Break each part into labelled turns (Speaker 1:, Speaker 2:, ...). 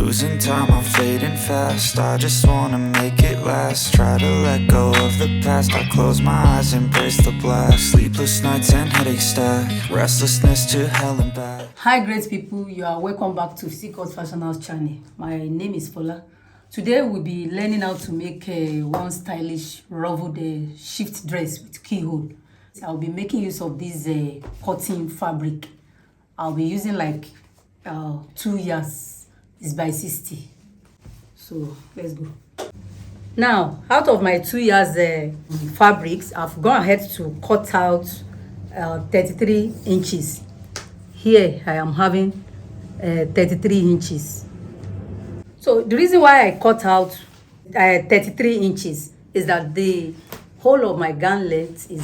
Speaker 1: Losing time, I'm fading fast. I just wanna make it last. Try to let go of the past. I close my eyes, embrace the blast. Sleepless nights and headaches stack. Restlessness to hell and back.
Speaker 2: Hi great people, you are welcome back to Physique Fashion House channel. My name is Fola. Today we'll be learning how to make one stylish ruffled shift dress with keyhole. I'll be making use of this cotton fabric. I'll be using like 2 yards. It's by 60. So let's go. Now, out of my 2 yards fabrics, I've gone ahead to cut out 33 inches. Here I am having 33 inches. So the reason why I cut out 33 inches is that the whole of my gown length is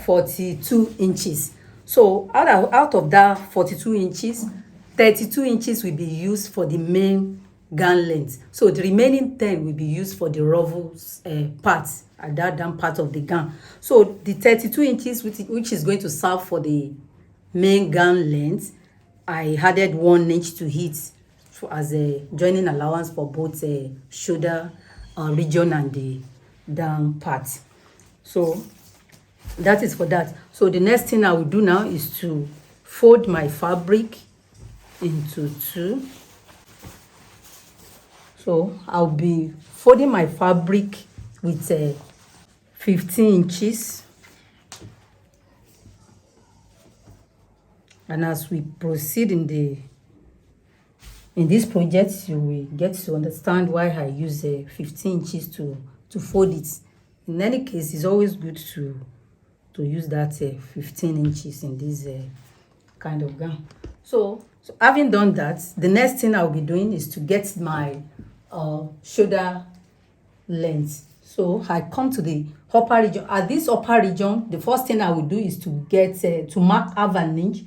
Speaker 2: 42 inches. So out of that 42 inches, 32 inches will be used for the main gown length. So the remaining 10 will be used for the ruffles part, at that down part of the gown. So the 32 inches, which is going to serve for the main gown length, I added 1 inch to it as a joining allowance for both shoulder region and the down part. So that is for that. So the next thing I will do now is to fold my fabric into 2. So I'll be folding my fabric with 15 inches. And as we proceed in this project, you will get to understand why I use 15 inches to fold it. In any case, it's always good to use that 15 inches in this kind of gown. So having done that, the next thing I'll be doing is to get my shoulder length. So I come to the upper region. At this upper region, the first thing I will do is to get to mark half an inch.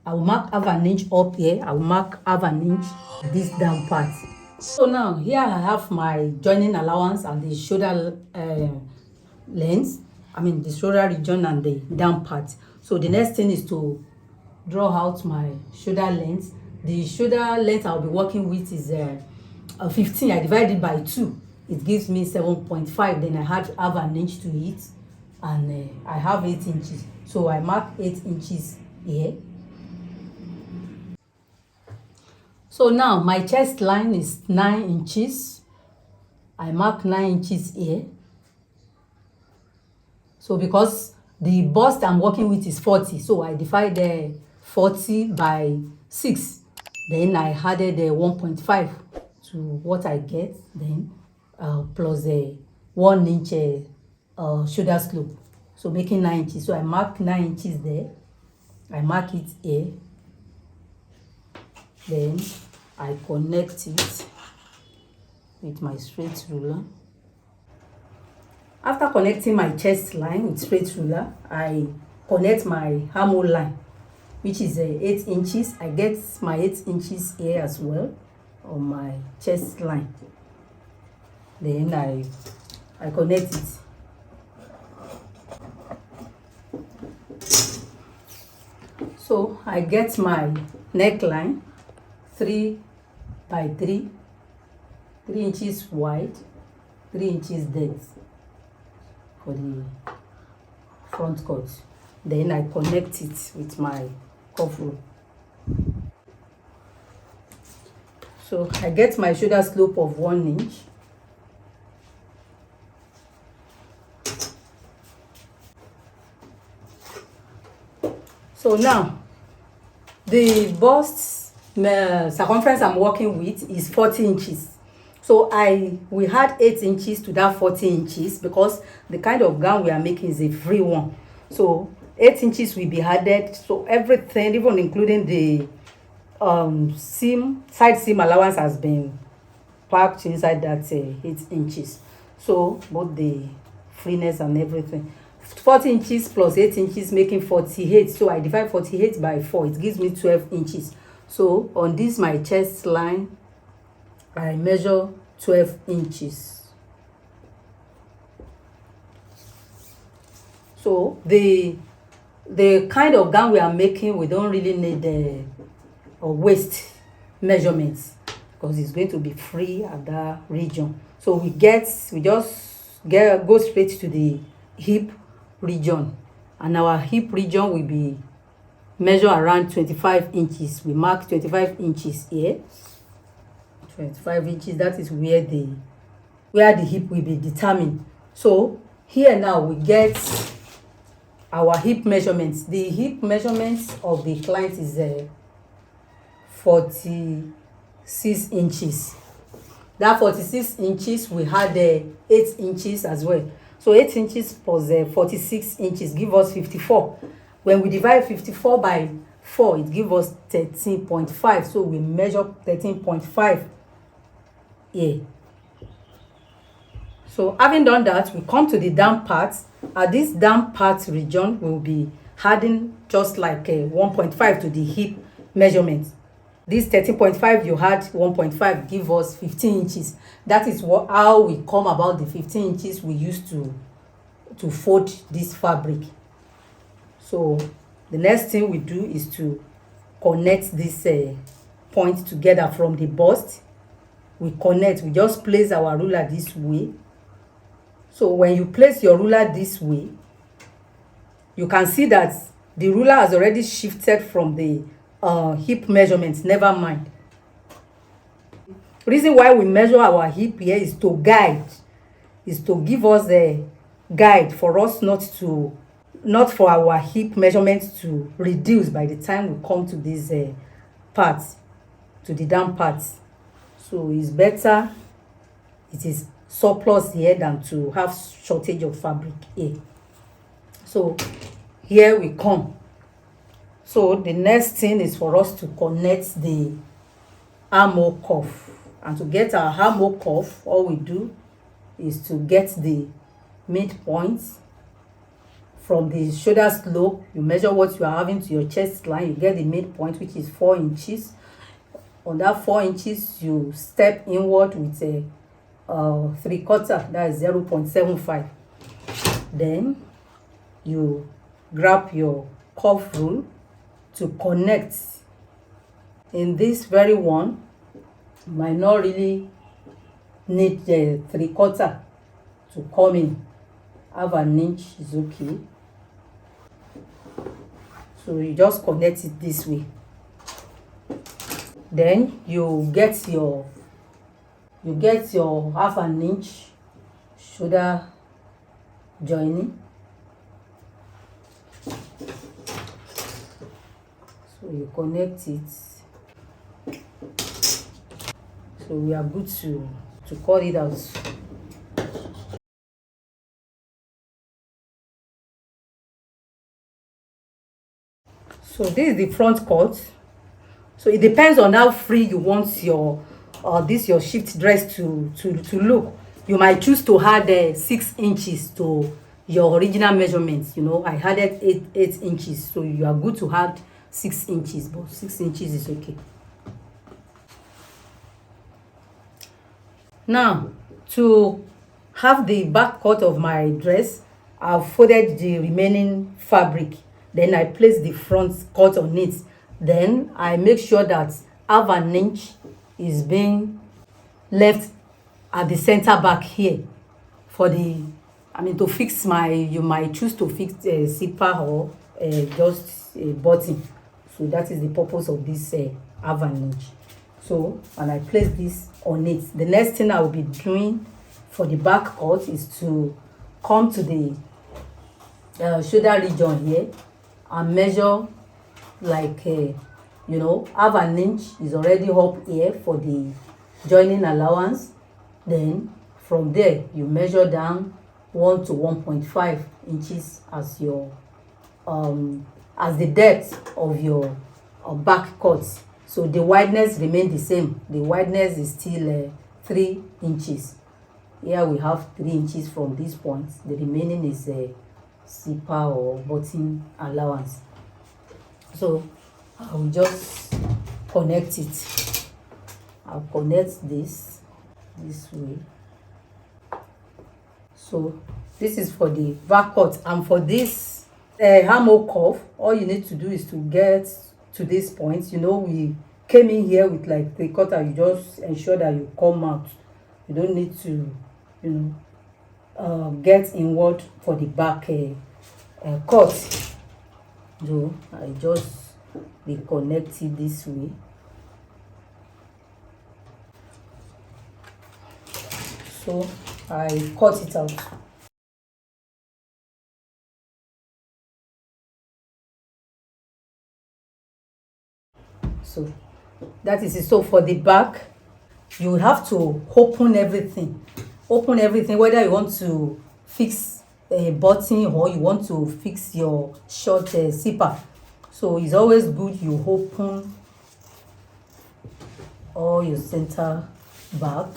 Speaker 2: I will mark half an inch up here. I will mark half an inch this down part. So now here I have my joining allowance and the shoulder length. I mean the shoulder region and the down part. So the next thing is to draw out my shoulder length. The shoulder length I'll be working with is 15. I divide it by 2. It gives me 7.5. Then I add half an inch to it, and I have 8 inches. So I mark 8 inches here. So now my chest line is 9 inches. I mark 9 inches here. So because the bust I'm working with is 40, so I divide 40 by 6. Then I added 1.5 to what I get, then plus a 1 inch shoulder slope, so making 9 inches. So I mark 9 inches there. I mark it here. Then I connect it with my straight ruler. After connecting my chest line with straight ruler, I connect my armhole line, which is 8 inches. I get my 8 inches here as well on my chest line. Then I connect it. So I get my neckline 3 by 3, 3 inches wide, 3 inches depth for the front cut. Then I connect it with my cuff rope. So I get my shoulder slope of 1 inch. So now the bust circumference I'm working with is 40 inches. So I will add 8 inches to that 40 inches because the kind of gown we are making is a free one. So 8 inches will be added. So everything, even including the side seam allowance, has been packed inside that 8 inches. So both the freeness and everything. 40 inches plus 8 inches making 48. So I divide 48 by 4. It gives me 12 inches. So on this my chest line, I measure 12 inches. So the kind of gown we are making, we don't really need a waist measurements. because it's going to be free at that region. So we just go straight to the hip region, and our hip region will be measure around 25 inches. We mark 25 inches here. 25 inches, that is where the hip will be determined. So here now we get our hip measurements. The hip measurements of the client is 46 inches. That 46 inches, we had 8 inches as well. So 8 inches plus 46 inches give us 54. When we divide 54 by 4, it gives us 13.5. So we measure 13.5 here. So having done that, we come to the down part. At this down part region, we'll be adding just like 1.5 to the hip measurement. This 13.5, you had 1.5, give us 15 inches. That is how we come about the 15 inches we used to fold this fabric. So the next thing we do is to connect this point together from the bust. We just place our ruler this way. So when you place your ruler this way, you can see that the ruler has already shifted from the hip measurements. Never mind. Reason why we measure our hip here is to give us a guide for us not for our hip measurements to reduce by the time we come to this part, to the down part. So it's better, it is surplus here than to have shortage of fabric here. So here we come. So the next thing is for us to connect the armhole cuff. And to get our armhole cuff, all we do is to get the midpoint from the shoulder slope. You measure what you are having to your chest line. You get the midpoint, which is 4 inches. On that 4 inches, you step inward with a 3/4, that is 0.75. Then you grab your cuff rule to connect. In this very one, you might not really need the 3/4 to come in. Have an inch is okay. So you just connect it this way. Then you get your half an inch shoulder joining. So you connect it. So we are good to cut it out. So this is the front cut. So it depends on how free you want your shift dress to look. You might choose to add 6 inches to your original measurements. You know, I added 8 inches, so you are good to add 6 inches, but 6 inches is okay. Now, to have the back cut of my dress, I've folded the remaining fabric. Then I place the front cut on it. Then I make sure that half an inch is being left at the center back here for to fix you might choose to fix a zipper or just a button. So that is the purpose of this half an inch. So, and I place this on it. The next thing I will be doing for the back cut is to come to the shoulder region here and measure like half an inch is already up here for the joining allowance. Then from there you measure down 1 to 1.5 inches as your as the depth of your back cut. So the wideness remains the same. The wideness is still 3 inches. Here we have 3 inches from this point. The remaining is a zipper or button allowance. So I will just connect it. I'll connect this way. So this is for the back cut, and for this armhole cuff, all you need to do is to get to this point. We came in here with like the cutter, you just ensure that you come out. You don't need to, you know, get inward for the back cut. So I just dey connect it this way. So I cut it out. So that is it. So for the back, you have to open everything. Open everything, whether you want to fix a button or you want to fix your short zipper. So it's always good you open all your center back,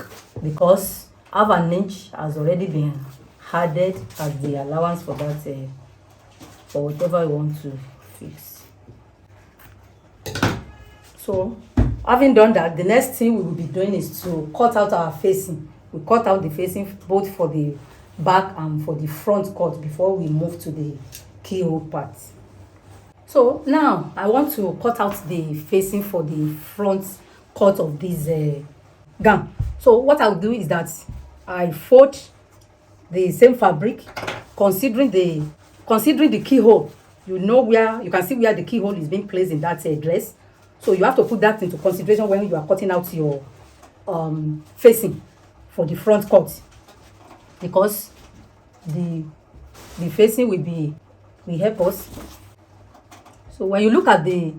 Speaker 2: because half an inch has already been added as the allowance for that for whatever you want to fix. So having done that, the next thing we will be doing is to cut out our facing. We cut out the facing both for the back and for the front cut before we move to the keyhole part. So now I want to cut out the facing for the front cut of this gown. So what I'll do is that I fold the same fabric, considering the keyhole. You know where you can see where the keyhole is being placed in that dress. So you have to put that into consideration when you are cutting out your facing for the front cut, because the facing will help us. So when you look at the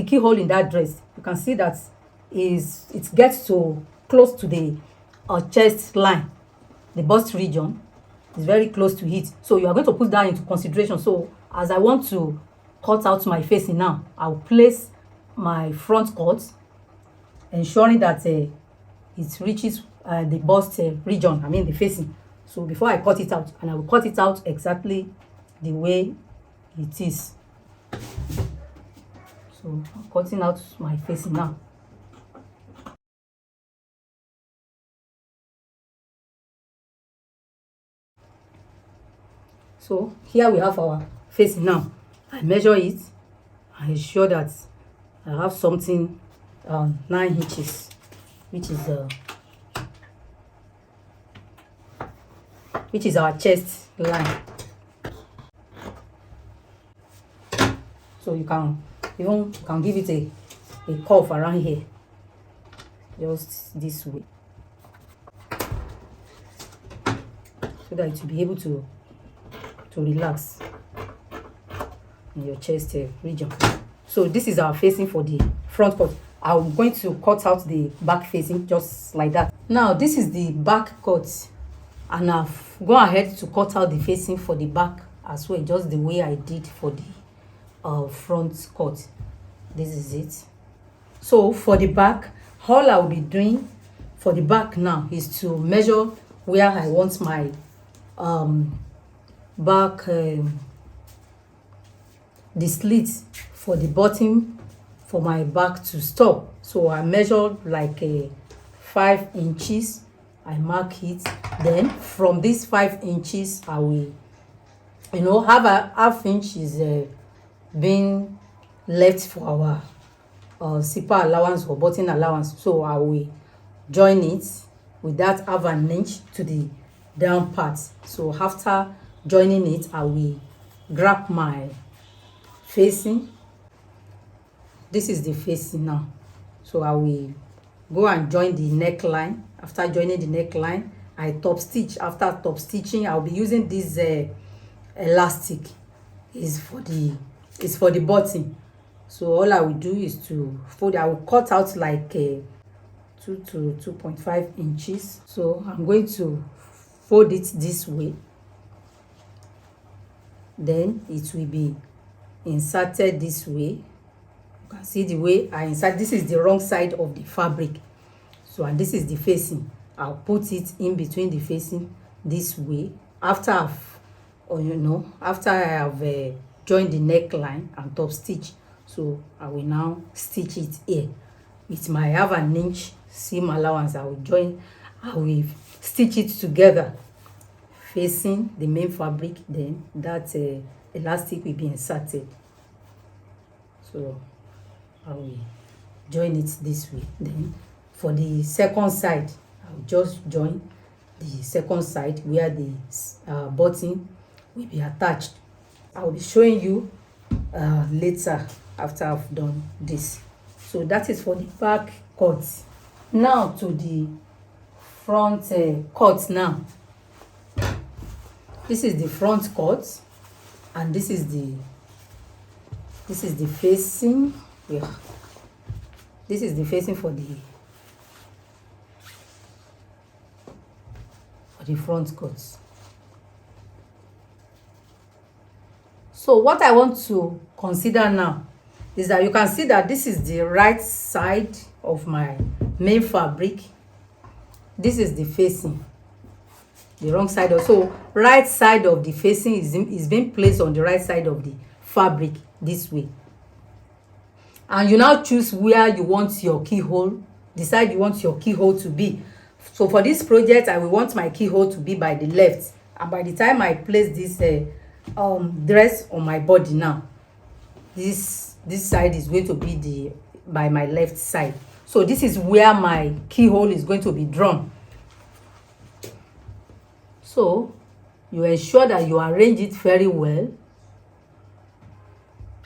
Speaker 2: keyhole in that dress, you can see that it gets to close to the chest line, the bust region is very close to it. So you are going to put that into consideration. So as I want to cut out my facing now, I'll place my front cut, ensuring that it reaches the bust region, I mean the facing. So before I cut it out, and I will cut it out exactly the way it is. So I'm cutting out my facing now. So here we have our facing now. I measure it. I ensure that I have something 9 inches, which is our chest line. So you can give it a curve around here, just this way, so that it will be able to relax in your chest region. So this is our facing for the front cut. I'm going to cut out the back facing just like that. Now this is the back cut, and I've gone ahead to cut out the facing for the back as well, just the way I did for the front cut. This is it. So for the back, all I will be doing for the back now is to measure where I want my back the slit for the bottom for my back to stop. So I measure like 5 inches. I mark it. Then from these 5 inches, I will, have a half inch is being left for our zipper allowance or button allowance. So I will join it with that half an inch to the down part. So after joining it, I will grab my facing. This is the facing now. So I will go and join the neckline. After joining the neckline, I top stitch. After top stitching, I'll be using this elastic is for the button. So all I will do is to fold. I will cut out like 2 to 2.5 inches. So I'm going to fold it this way. Then it will be inserted this way. You can see the way I insert. This is the wrong side of the fabric. So, and this is the facing. I'll put it in between the facing this way. After I have joined the neckline and top stitch. So I will now stitch it here with my half an inch seam allowance. I will stitch it together facing the main fabric. Then that elastic will be inserted. So I will join it this way. Then for the second side, I'll just join the second side where the button will be attached. I'll be showing you later after I've done this. So that is for the back cut. Now to the front cut now. This is the front cut, and this is the facing. Yeah, this is the facing for the front cut. So what I want to consider now is that you can see that this is the right side of my main fabric. This is the facing, the wrong side. Also, right side of the facing is being placed on the right side of the fabric this way. And you now choose where you want your keyhole, decide you want your keyhole to be. So for this project, I will want my keyhole to be by the left, and by the time I place this dress on my body now, this side is going to be by my left side. So this is where my keyhole is going to be drawn. So you ensure that you arrange it very well.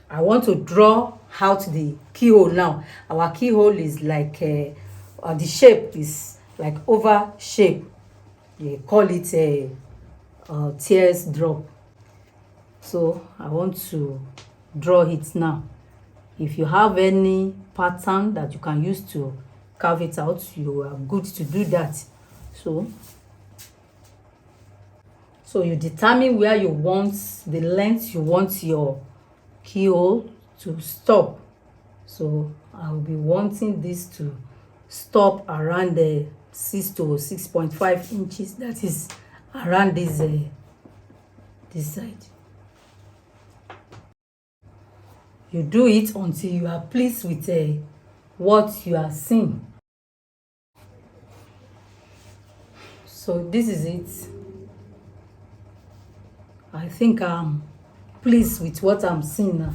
Speaker 2: I want to draw out the keyhole now. Our keyhole is like the shape is like oval shape. They call it a tears drop. So I want to draw it now. If you have any pattern that you can use to carve it out, you are good to do that. So you determine where you want the length you want your keyhole to stop. So I will be wanting this to stop around the 6 to 6.5 inches. That is around this side. You do it until you are pleased with what you are seeing. So this is it. I think I'm pleased with what I'm seeing now.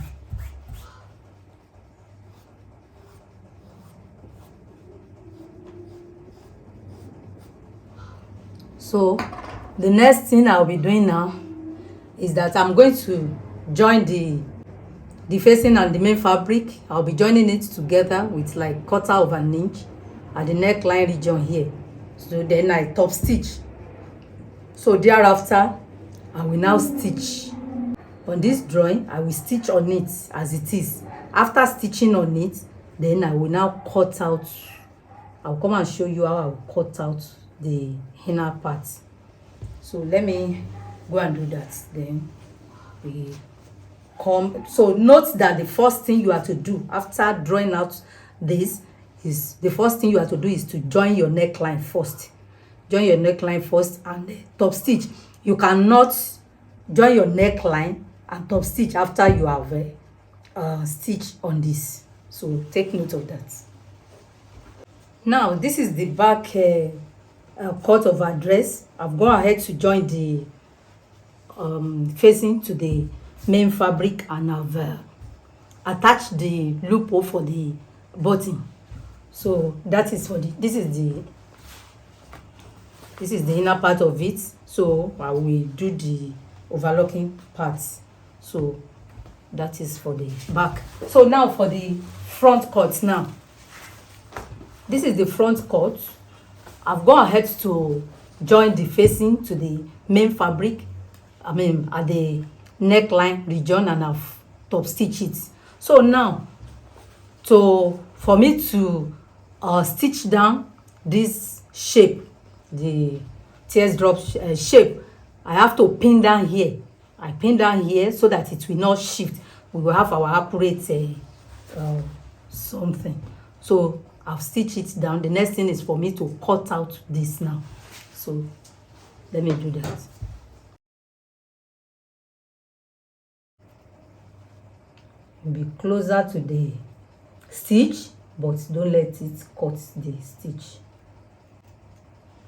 Speaker 2: So the next thing I'll be doing now is that I'm going to join the facing and the main fabric. I'll be joining it together with like 1/4 of an inch at the neckline region here. So then I top stitch. So thereafter, I will now stitch. On this drawing, I will stitch on it as it is. After stitching on it, then I will now cut out. I'll come and show you how I will cut out the inner part. So let me go and do that. Then we come. So note that the first thing you have to do after drawing out this is to join your neckline first. Join your neckline first and top stitch. You cannot join your neckline and top stitch after you have stitched on this. So take note of that. Now this is the back cut of our dress. I've gone ahead to join the facing to the main fabric, and I've attached the loophole for the button. So that is for this is the inner part of it. So I will do the overlocking parts. So that is for the back. So now for the front cut now. This is the front cut. I've gone ahead to join the facing to the main fabric. At the neckline region, and I've top stitched it. So now for me to stitch down this shape, the teardrop shape, I have to pin down here. I pin down here so that it will not shift. We will have our accurate something. So I've stitched it down. The next thing is for me to cut out this now. So let me do that. Be closer to the stitch, but don't let it cut the stitch.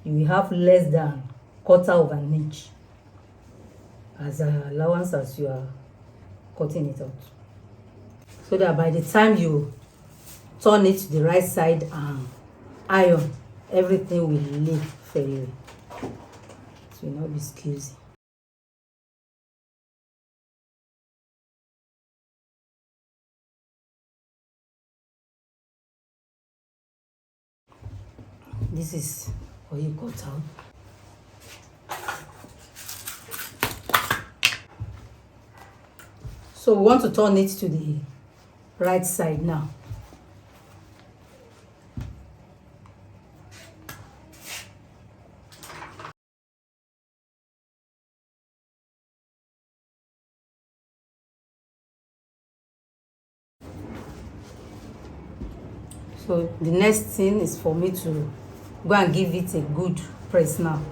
Speaker 2: You will have less than 1/4 of an inch as an allowance as you are cutting it out, so that by the time you turn it to the right side and iron, everything will lay very well. It will not be squeezy. This is what you cut out. So we want to turn it to the right side now. So the next thing is for me to go and give it a good press now.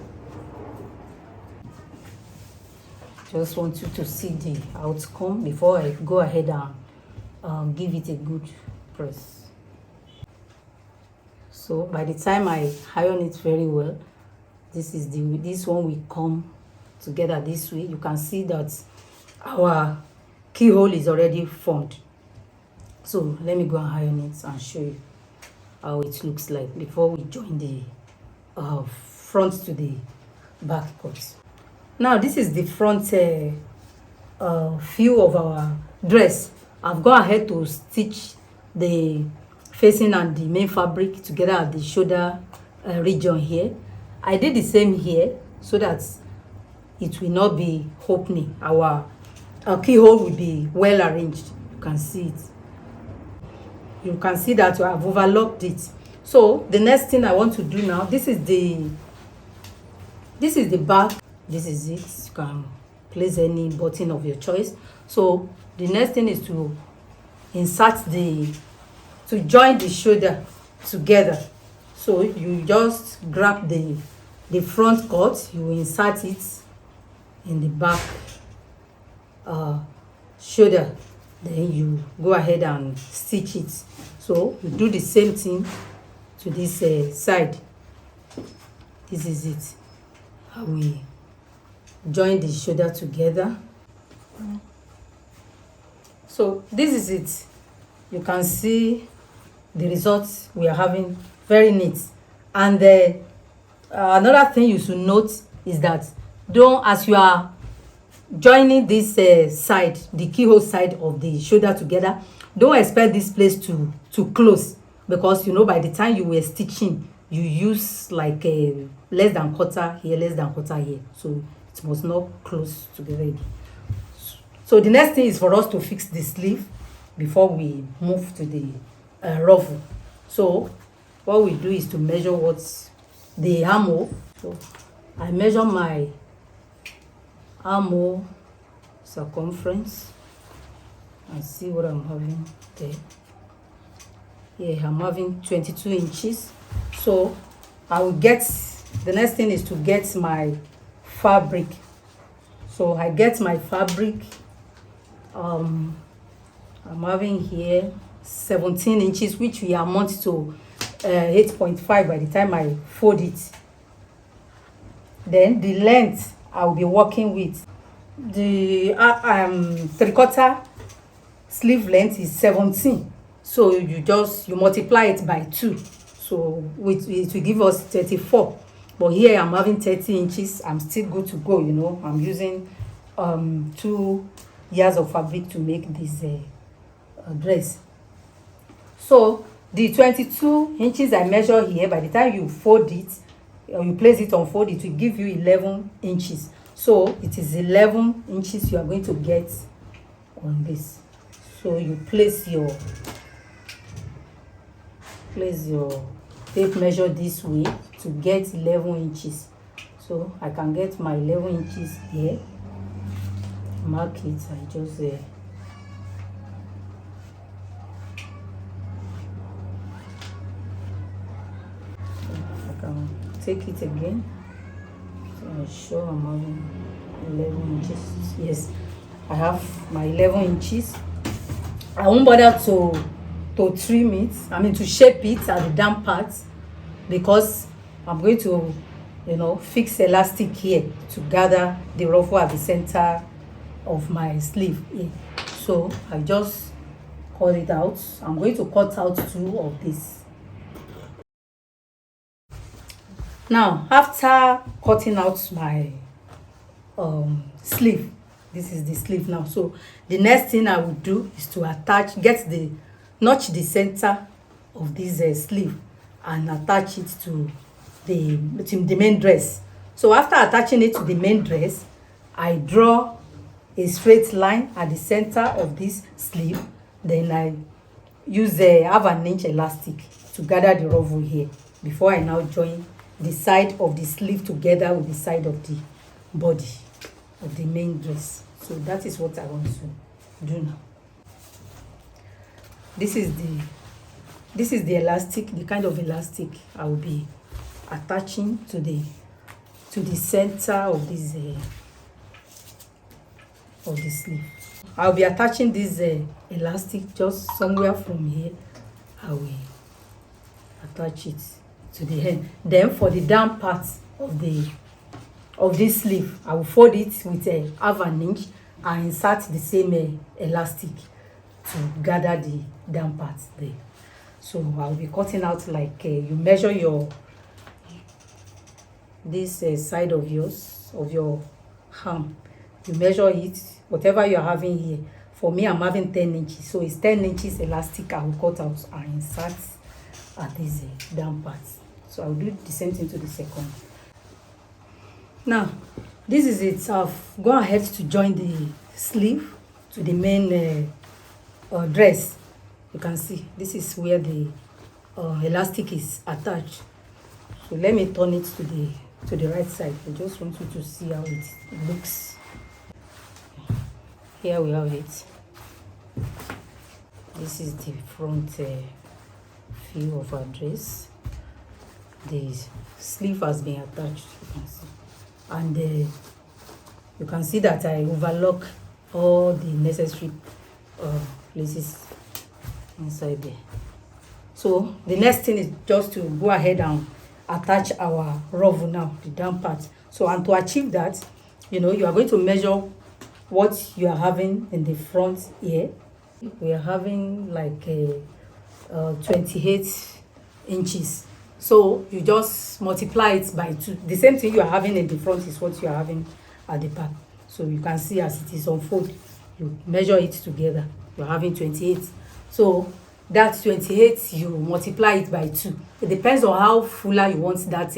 Speaker 2: Just want you to see the outcome before I go ahead and give it a good press. So by the time I iron it very well, this one will come together this way. You can see that our keyhole is already formed. So let me go and iron it and show you how it looks like before we join the front to the back cut. Now this is the front view of our dress. I've gone ahead to stitch the facing and the main fabric together at the shoulder region here. I did the same here so that it will not be opening. Our keyhole will be well arranged. You can see it. You can see that I have overlocked it. So the next thing I want to do now, this is the back. This is it. You can place any button of your choice. So the next thing is to join the shoulder together. So you just grab the front cut, you insert it in the back shoulder, then you go ahead and stitch it. So you do the same thing to this side. This is it. How we join the shoulder together. So this is it. You can see the results we are having, very neat. And another thing you should note is that as you are joining this side, the keyhole side of the shoulder together, don't expect this place to close, because by the time you were stitching, you use like a less than quarter here, less than quarter here, so it must not close together again. So the next thing is for us to fix the sleeve before we move to the ruffle. So what we do is to measure what's the armhole. So I measure my armhole circumference and see what I'm having there. Here I'm having 22 inches. So the next thing is to get my fabric. So I get my fabric. I'm having here 17 inches, which will amount to 8.5 by the time I fold it. Then the length I'll be working with, the 3/4 sleeve length is 17. So you multiply it by 2. So it will give us 34. But here I'm having 30 inches. I'm still good to go. I'm using 2 yards of fabric to make this dress. So the 22 inches I measure here, by the time you fold it or you place it on fold, it will give you 11 inches. So it is 11 inches you are going to get on this. So you place your tape measure this way to get 11 inches. So I can get my 11 inches here, mark it. I just I can take it again. So I'm sure I'm having 11 inches. Yes, I have my 11 inches. I won't bother to trim it, to shape it at the down part, because I'm going to fix elastic here to gather the ruffle at the center of my sleeve here. So I just cut it out. I'm going to cut out 2 of this. Now after cutting out my sleeve, this is the sleeve now, so the next thing I will do is to notch the center of this sleeve and attach it to the main dress. So after attaching it to the main dress, I draw a straight line at the center of this sleeve. Then I use a 1/2 inch elastic to gather the ruffle here before I now join the side of the sleeve together with the side of the body of the main dress. So that is what I want to do now. This is the elastic, the kind of elastic I will be attaching to the center of this of the sleeve. I'll be attaching this elastic just somewhere from here. I will attach it to the hem. Then for the down part of this sleeve, I will fold it with a 1/2 inch and insert the same elastic to gather the down part there. So I'll be cutting out like you measure this side of your arm. You measure it, whatever you're having here. For me, I'm having 10 inches, so it's 10 inches elastic I will cut out and insert at this down part. So I'll do the same thing to the second. Now this is it. I've gone ahead to join the sleeve to the main dress. You can see this is where the elastic is attached. So let me turn it to the right side. I just want you to see how it looks. Here we have it. This is the front view of our dress. The sleeve has been attached, you can see, and you can see that I overlock all the necessary places inside there. So the next thing is just to go ahead and attach our ruffle now, the down part. So, and to achieve that, you are going to measure what you are having in the front here. We are having like 28 inches. So you just multiply it by 2. The same thing you are having in the front is what you are having at the back. So you can see as it is unfold, you measure it together. You're having 28. So that 28, you multiply it by 2. It depends on how fuller you want that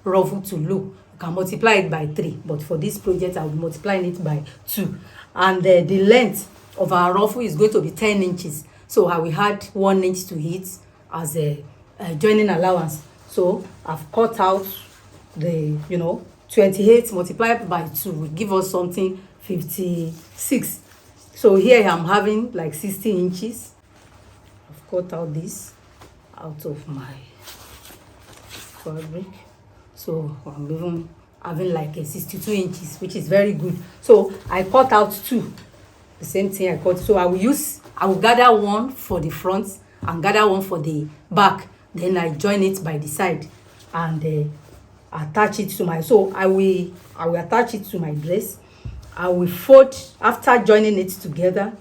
Speaker 2: ruffle to look. You can multiply it by 3, but for this project I will be multiplying it by 2. And the length of our ruffle is going to be 10 inches. So I will add 1 inch to it as a joining allowance. So I've cut out the 28 multiplied by 2 will give us something 56. So here I'm having like 60 inches. I've cut out this out of my fabric. So I'm even having like a 62 inches, which is very good. So I cut out 2. The same thing I cut. So I will gather one for the front and gather one for the back. Then I join it by the side and attach it to my. So I will attach it to my dress. I will fold after joining it together.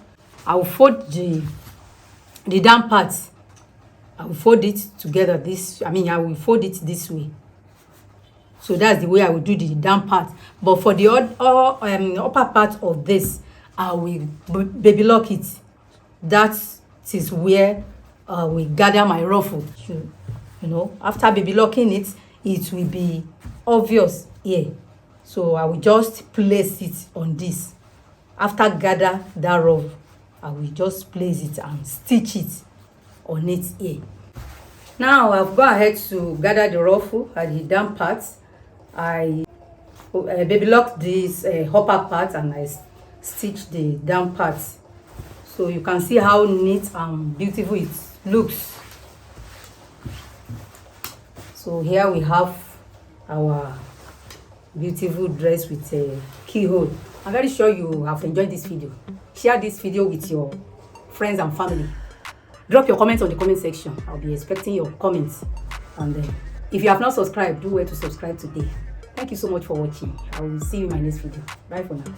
Speaker 2: I will fold the down part. I will fold it together. I will fold it this way. So that's the way I will do the down part. But for the upper part of this, I will baby lock it. That is where we gather my ruffle. After baby locking it, it will be obvious here. So I will just place it on this. After gather that ruffle, I will just place it and stitch it on it here. Now I've gone ahead to gather the ruffle at the down part. I baby lock this upper part and I stitch the down part. So you can see how neat and beautiful it looks. So here we have our beautiful dress with a keyhole. I'm very sure you have enjoyed this video. Share this video with your friends and family. Drop your comments on the comment section. I'll be expecting your comments. And if you have not subscribed, do well to subscribe today. Thank you so much for watching. I will see you in my next video. Bye for now.